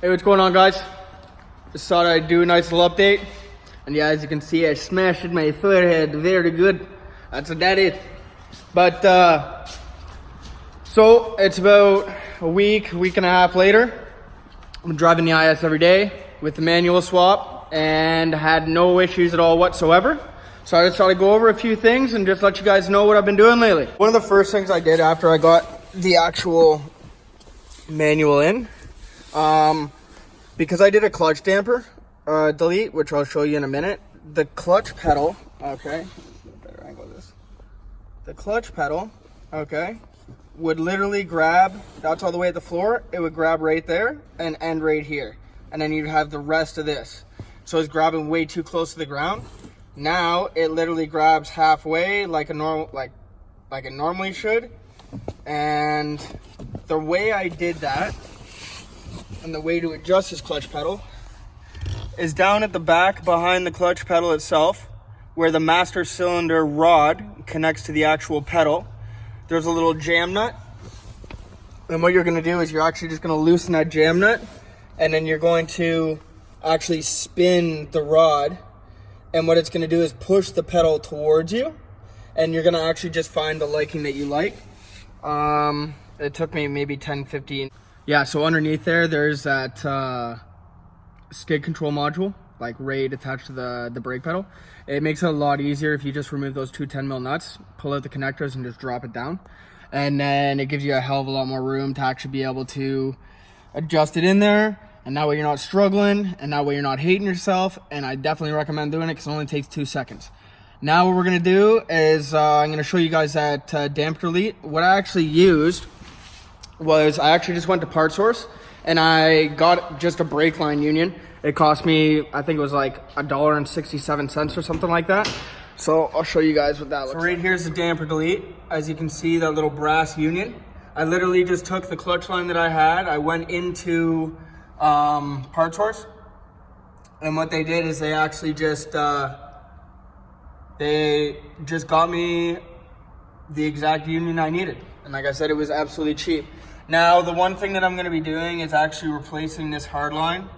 Hey, what's going on, guys? Just thought I'd do a nice little update. And yeah, as you can see, I smashed my forehead very good. That's what that is. But, so it's about a week and a half later. I'm driving the IS every day with the manual swap and had no issues at all whatsoever. So I just thought I'd go over a few things and just let you guys know what I've been doing lately. One of the first things I did after I got the actual manual in, because I did a clutch damper delete, which I'll show you in a minute. The clutch pedal, okay, better angle this. The clutch pedal, okay, would literally grab, that's all the way at the floor, it would grab right there and end right here. And then you'd have the rest of this. So it's grabbing way too close to the ground. Now it literally grabs halfway like a normal, like it normally should. And the way I did that, and the way to adjust this clutch pedal, is down at the back behind the clutch pedal itself, where the master cylinder rod connects to the actual pedal. There's a little jam nut. And what you're gonna do is you're actually just gonna loosen that jam nut, and then you're going to actually spin the rod. And what it's gonna do is push the pedal towards you, and you're gonna actually just find the liking that you like. It took me maybe 10, 15. Yeah, so underneath there's that skid control module, like right attached to the brake pedal. It makes it a lot easier if you just remove those two 10 mil nuts, pull out the connectors and just drop it down. And then it gives you a hell of a lot more room to actually be able to adjust it in there. And that way you're not struggling, and that way you're not hating yourself. And I definitely recommend doing it because it only takes 2 seconds. Now what we're gonna do is I'm gonna show you guys that damper delete. What I actually used was I actually just went to Part Source and I got just a brake line union. It cost me, I think it was like $1.67 or something like that. So I'll show you guys what that looks like. So right here's the damper delete. As you can see, that little brass union. I literally just took the clutch line that I had. I went into Part Source, and what they did is they actually just got me the exact union I needed. And like I said, it was absolutely cheap. Now, the one thing that I'm gonna be doing is actually replacing this hard line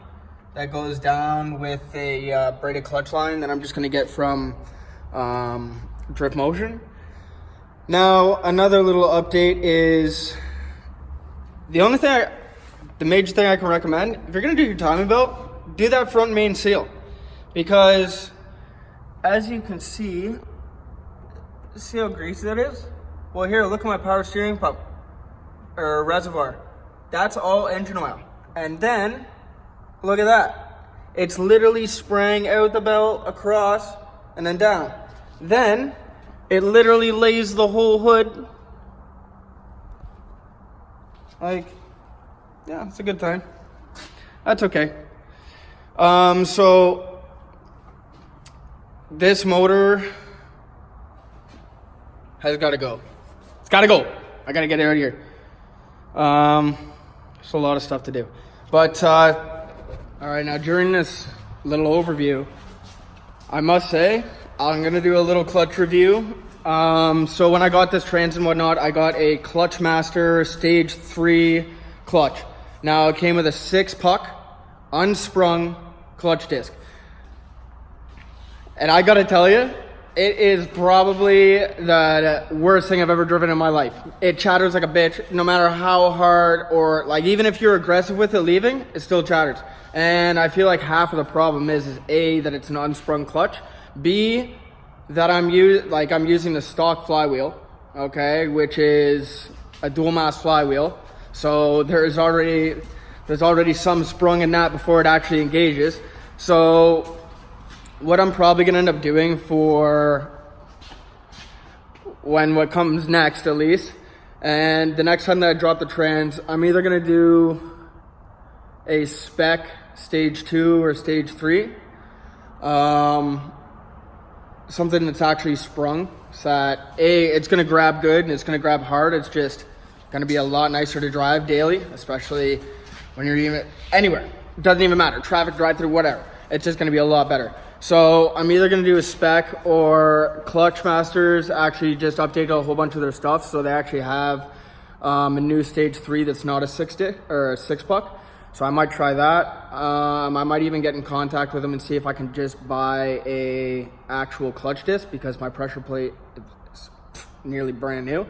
that goes down with a braided clutch line that I'm just gonna get from Drift Motion. Now, another little update is the major thing I can recommend, if you're gonna do your timing belt, do that front main seal. Because as you can see how greasy that is? Well, here, look at my power steering pump, or reservoir. That's all engine oil. And then, look at that. It's literally spraying out the belt, across, and then down. Then, it literally lays the whole hood. Like, yeah, it's a good time. That's okay. So, this motor has got to go. It's got to go. I got to get it out of here. There's a lot of stuff to do. But, all right, now during this little overview, I must say, I'm going to do a little clutch review. So when I got this trans and whatnot, I got a Clutch Master Stage 3 clutch. Now, it came with a 6-puck, unsprung clutch disc. And I got to tell you, it is probably the worst thing I've ever driven in my life. It chatters like a bitch, no matter how hard, or like even if you're aggressive with it leaving, it still chatters. And I feel like half of the problem is A, that it's an unsprung clutch. B, that I'm using the stock flywheel, okay, which is a dual mass flywheel. So there's already some sprung in that before it actually engages. So what I'm probably gonna end up doing for what comes next, at least, and the next time that I drop the trans, I'm either gonna do a spec stage 2 or stage 3, something that's actually sprung, so that A, it's gonna grab good and it's gonna grab hard. It's just gonna be a lot nicer to drive daily, especially when you're even anywhere. It doesn't even matter, traffic, drive through, whatever. It's just gonna be a lot better. So I'm either gonna do a spec, or Clutch Masters actually just updated a whole bunch of their stuff, so they actually have a new stage 3 that's not a 6 puck. So I might try that. I might even get in contact with them and see if I can just buy a actual clutch disc, because my pressure plate is nearly brand new.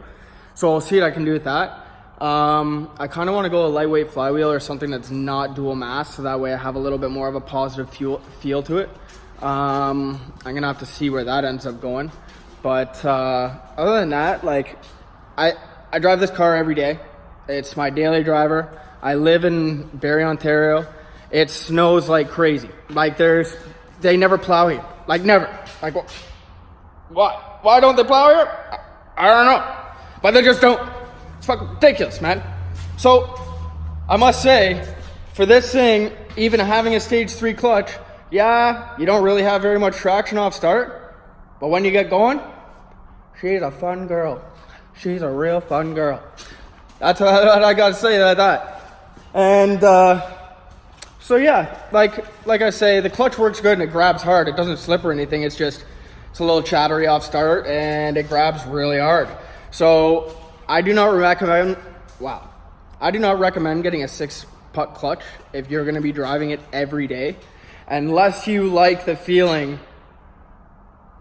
So I'll see what I can do with that. I kind of want to go a lightweight flywheel or something that's not dual mass, so that way I have a little bit more of a positive feel to it. I'm gonna have to see where that ends up going. But other than that, like, I drive this car every day. It's my daily driver. I live in Barrie, Ontario. It snows like crazy. Like, they never plow here. Like, never. Like, why don't they plow here? I don't know. But they just don't. It's fucking ridiculous, man. So, I must say, for this thing, even having a stage 3 clutch, yeah, you don't really have very much traction off start. But when you get going, she's a fun girl. She's a real fun girl. That's what I gotta say about that. And so yeah, like I say, the clutch works good and it grabs hard. It doesn't slip or anything. It's a little chattery off start and it grabs really hard. So I do not recommend getting a 6-putt clutch if you're gonna be driving it every day, unless you like the feeling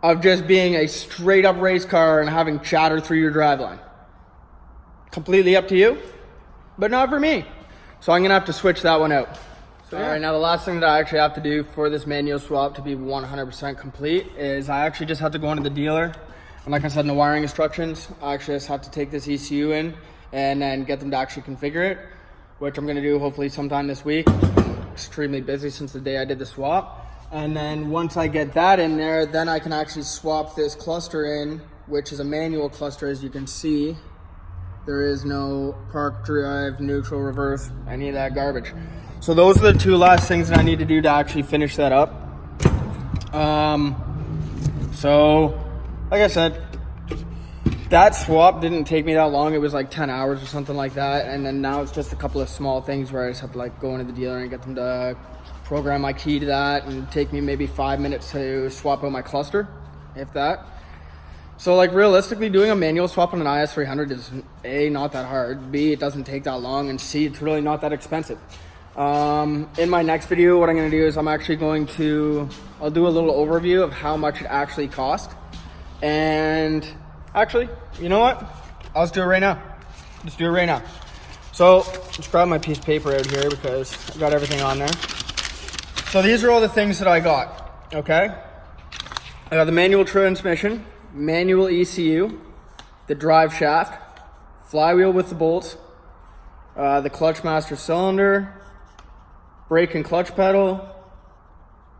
of just being a straight up race car and having chatter through your driveline. Completely up to you, but not for me. So I'm gonna have to switch that one out. So yeah. All right, now the last thing that I actually have to do for this manual swap to be 100% complete is I actually just have to go into the dealer. And like I said in the wiring instructions, I actually just have to take this ECU in and then get them to actually configure it, which I'm gonna do hopefully sometime this week. Extremely busy since the day I did the swap. And then once I get that in there, then I can actually swap this cluster in, which is a manual cluster, as you can see. There is no park, drive, neutral, reverse, any of that garbage. So those are the 2 last things that I need to do to actually finish that up. So, like I said, that swap didn't take me that long. It was like 10 hours or something like that. And then now it's just a couple of small things where I just have to like go into the dealer and get them to program my key to that, and take me maybe 5 minutes to swap out my cluster, if that. So like realistically, doing a manual swap on an Is300 is A, not that hard, B, it doesn't take that long, and C, it's really not that expensive. In my next video, what I'm going to do is I'll do a little overview of how much it actually cost. And actually, you know what? I'll just do it right now. Let's do it right now. So let's grab my piece of paper out here because I've got everything on there. So these are all the things that I got, okay? I got the manual transmission, manual ECU, the drive shaft, flywheel with the bolts, the clutch master cylinder, brake and clutch pedal,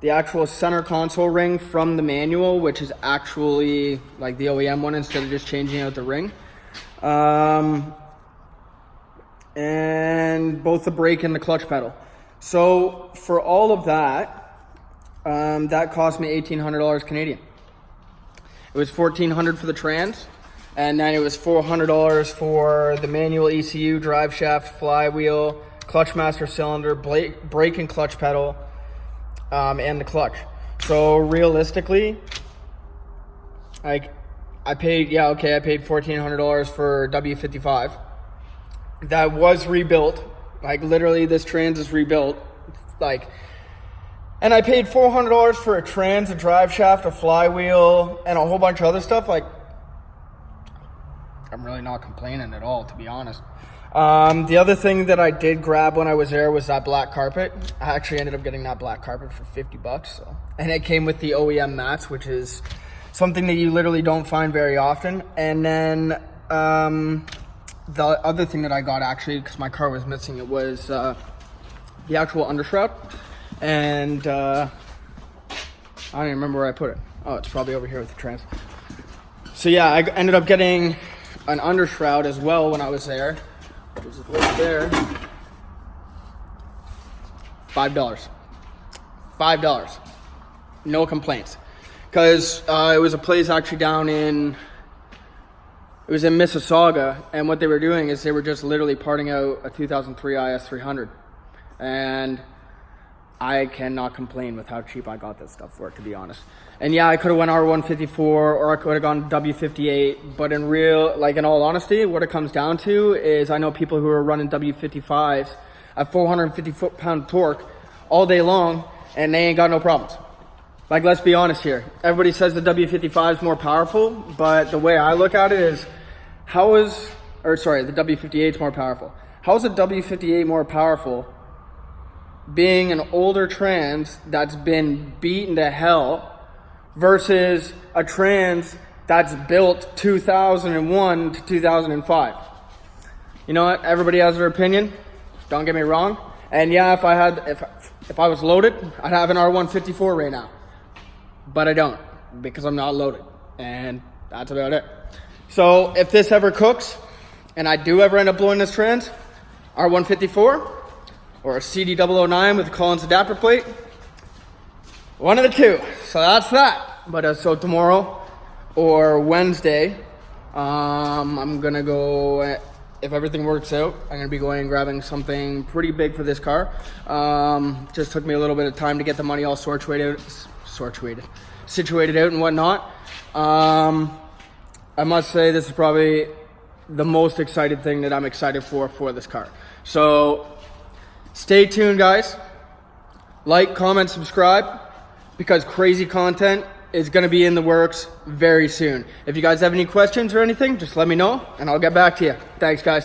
the actual center console ring from the manual, which is actually like the OEM one instead of just changing out the ring, and both the brake and the clutch pedal. So for all of that, that cost me $1,800 Canadian. It was $1,400 for the trans, and then it was $400 for the manual ECU, drive shaft, flywheel, clutch master cylinder, brake and clutch pedal, and the clutch. So realistically, I paid $1,400 for W55. That was rebuilt. Like literally, this trans is rebuilt. And I paid $400 for a trans, a drive shaft, a flywheel, and a whole bunch of other stuff. Like, I'm really not complaining at all, to be honest. The other thing that I did grab when I was there was that black carpet. I actually ended up getting that black carpet for $50. So, and it came with the OEM mats, which is something that you literally don't find very often. And then the other thing that I got, actually, because my car was missing, it was the actual undershroud. And I don't even remember where I put it. Oh, it's probably over here with the trans. So yeah, I ended up getting an undershroud as well when I was there. It was right there. $5. $5. No complaints. Because it was a place actually down in, it was in Mississauga, and what they were doing is they were just literally parting out a 2003 Is300. And I cannot complain with how cheap I got this stuff for, to be honest. And yeah, I could have went R154 or I could have gone W58, but in all honesty, what it comes down to is I know people who are running W55s at 450 foot-pound torque all day long, and they ain't got no problems. Like, let's be honest here. Everybody says the W55 is more powerful, but the way I look at it is, the W58 is more powerful. How is the W58 more powerful being an older trans that's been beaten to hell versus a trans that's built 2001 to 2005? You know what? Everybody has their opinion. Don't get me wrong. And yeah, if I was loaded, I'd have an R154 right now. But I don't, because I'm not loaded. And that's about it. So if this ever cooks, and I do ever end up blowing this trans, R154 or a CD009 with a Collins adapter plate, one of the two. So that's that. But so tomorrow or Wednesday, I'm gonna go, if everything works out, I'm gonna be going and grabbing something pretty big for this car. Just took me a little bit of time to get the money all situated out and whatnot. I must say this is probably the most excited thing that I'm excited for this car. So stay tuned, guys. Like, comment, subscribe, because crazy content is going to be in the works very soon. If you guys have any questions or anything, just let me know and I'll get back to you. Thanks, guys.